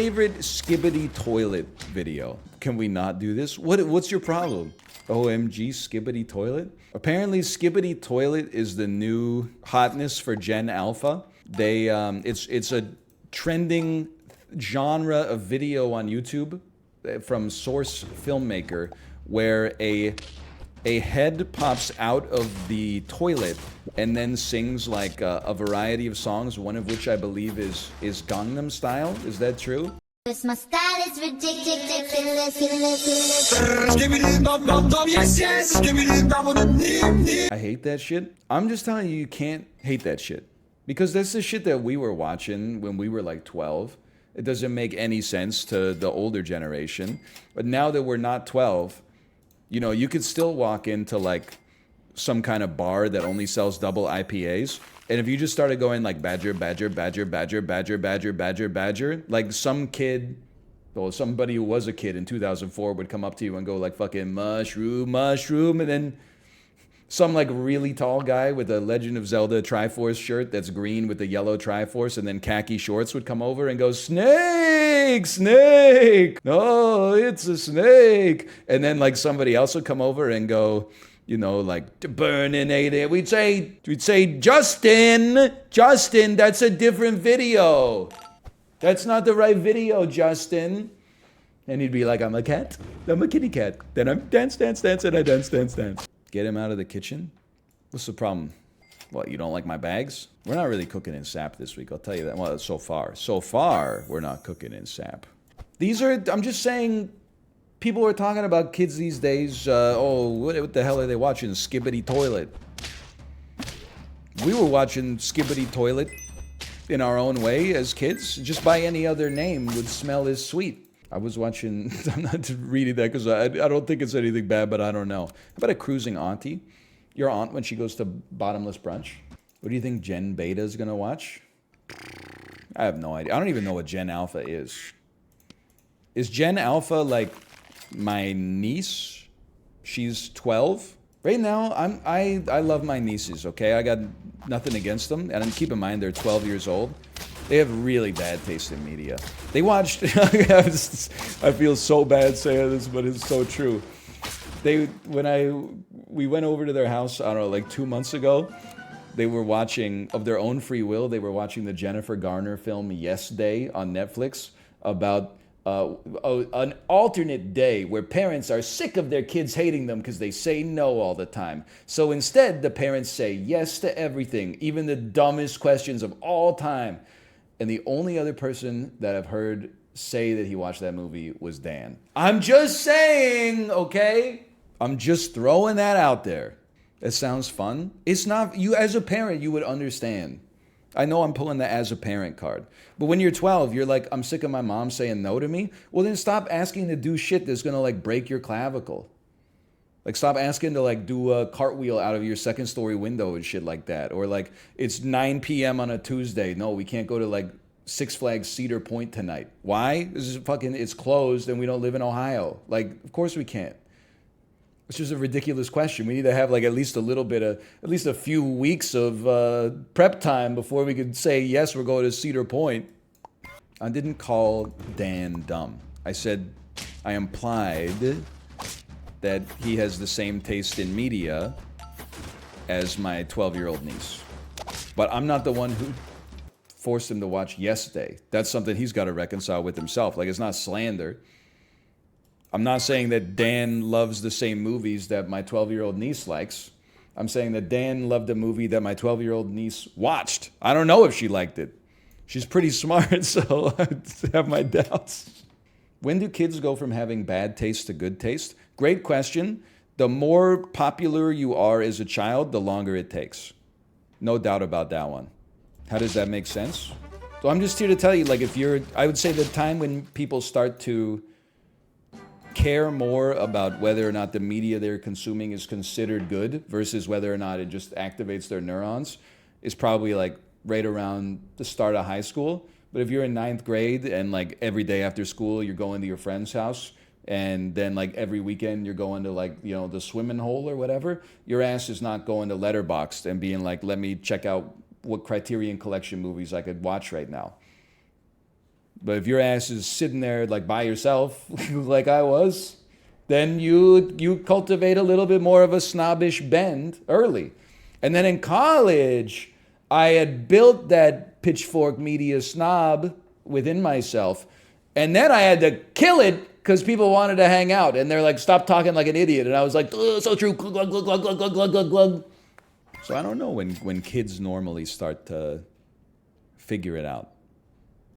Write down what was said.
Favorite skibbity toilet video. Can we not do this? What's your problem? OMG skibbity toilet? Apparently skibbity toilet is the new hotness for Gen Alpha. It's a trending genre of video on YouTube from Source Filmmaker where a head pops out of the toilet and then sings like a variety of songs, one of which I believe is Gangnam Style. Is that true? My style is ridiculous. I hate that shit. I'm just telling you, you can't hate that shit. Because that's the shit that we were watching when we were like 12. It doesn't make any sense to the older generation. But now that we're not 12, you know, you could still walk into like some kind of bar that only sells double IPAs. And if you just started going like badger, badger, badger, badger, badger, badger, badger, badger, like some kid, or somebody who was a kid in 2004 would come up to you and go like fucking mushroom, mushroom. And then some like really tall guy with a Legend of Zelda Triforce shirt that's green with the yellow Triforce and then khaki shorts would come over and go, snake, snake. No, it's a snake. And then like somebody else would come over and go, you know, like, burning it. We'd say, Justin, that's a different video. That's not the right video, Justin. And he'd be like, I'm a cat. I'm a kitty cat. Then I'm dance, dance, dance, and I dance, dance, dance. Get him out of the kitchen? What's the problem? What, you don't like my bags? We're not really cooking in sap this week, I'll tell you that. Well, so far. So far, we're not cooking in sap. These are, I'm just saying, people are talking about kids these days, what the hell are they watching? Skibbity Toilet. We were watching Skibbity Toilet in our own way as kids. Just by any other name would smell as sweet. I was watching, I'm not reading that because I don't think it's anything bad, but I don't know. How about a cruising auntie? Your aunt when she goes to bottomless brunch? What do you think Gen Beta is going to watch? I have no idea. I don't even know what Gen Alpha is. Is Gen Alpha like my niece? She's 12. Right now, I love my nieces, okay? I got nothing against them. And keep in mind, they're 12 years old. They have really bad taste in media. They watched, I feel so bad saying this, but it's so true. We went over to their house, I don't know, like 2 months ago. They were watching, of their own free will, they were watching the Jennifer Garner film Yes Day on Netflix about an alternate day where parents are sick of their kids hating them because they say no all the time. So instead, the parents say yes to everything, even the dumbest questions of all time. And the only other person that I've heard say that he watched that movie was Dan. I'm just saying, okay? I'm just throwing that out there. It sounds fun. It's not, you as a parent, you would understand. I know I'm pulling the as a parent card. But when you're 12, you're like, I'm sick of my mom saying no to me. Well, then stop asking to do shit that's gonna like break your clavicle. Like stop asking to like do a cartwheel out of your second story window and shit like that. Or like, it's 9 p.m. on a Tuesday. No, we can't go to like Six Flags Cedar Point tonight. Why? This is fucking, it's closed and we don't live in Ohio. Like, of course we can't. It's just a ridiculous question. We need to have like at least a little bit of, at least a few weeks of prep time before we could say, yes, we're going to Cedar Point. I didn't call Dan dumb. I said, I implied that he has the same taste in media as my 12-year-old niece. But I'm not the one who forced him to watch Yes Day. That's something he's got to reconcile with himself. Like, it's not slander. I'm not saying that Dan loves the same movies that my 12-year-old niece likes. I'm saying that Dan loved a movie that my 12-year-old niece watched. I don't know if she liked it. She's pretty smart, so I have my doubts. When do kids go from having bad taste to good taste? Great question. The more popular you are as a child, the longer it takes. No doubt about that one. How does that make sense? So I'm just here to tell you, like, I would say the time when people start to care more about whether or not the media they're consuming is considered good versus whether or not it just activates their neurons is probably like right around the start of high school. But if you're in 9th grade and like every day after school you're going to your friend's house and then like every weekend you're going to like, you know, the swimming hole or whatever, your ass is not going to Letterboxd and being like, let me check out what Criterion Collection movies I could watch right now. But if your ass is sitting there like by yourself, like I was, then you cultivate a little bit more of a snobbish bend early. And then in college, I had built that pitchfork media snob within myself. And then I had to kill it because people wanted to hang out. And they're like, stop talking like an idiot. And I was like, so true. Glug, glug, glug, glug, glug, glug, glug, glug. So I don't know when kids normally start to figure it out.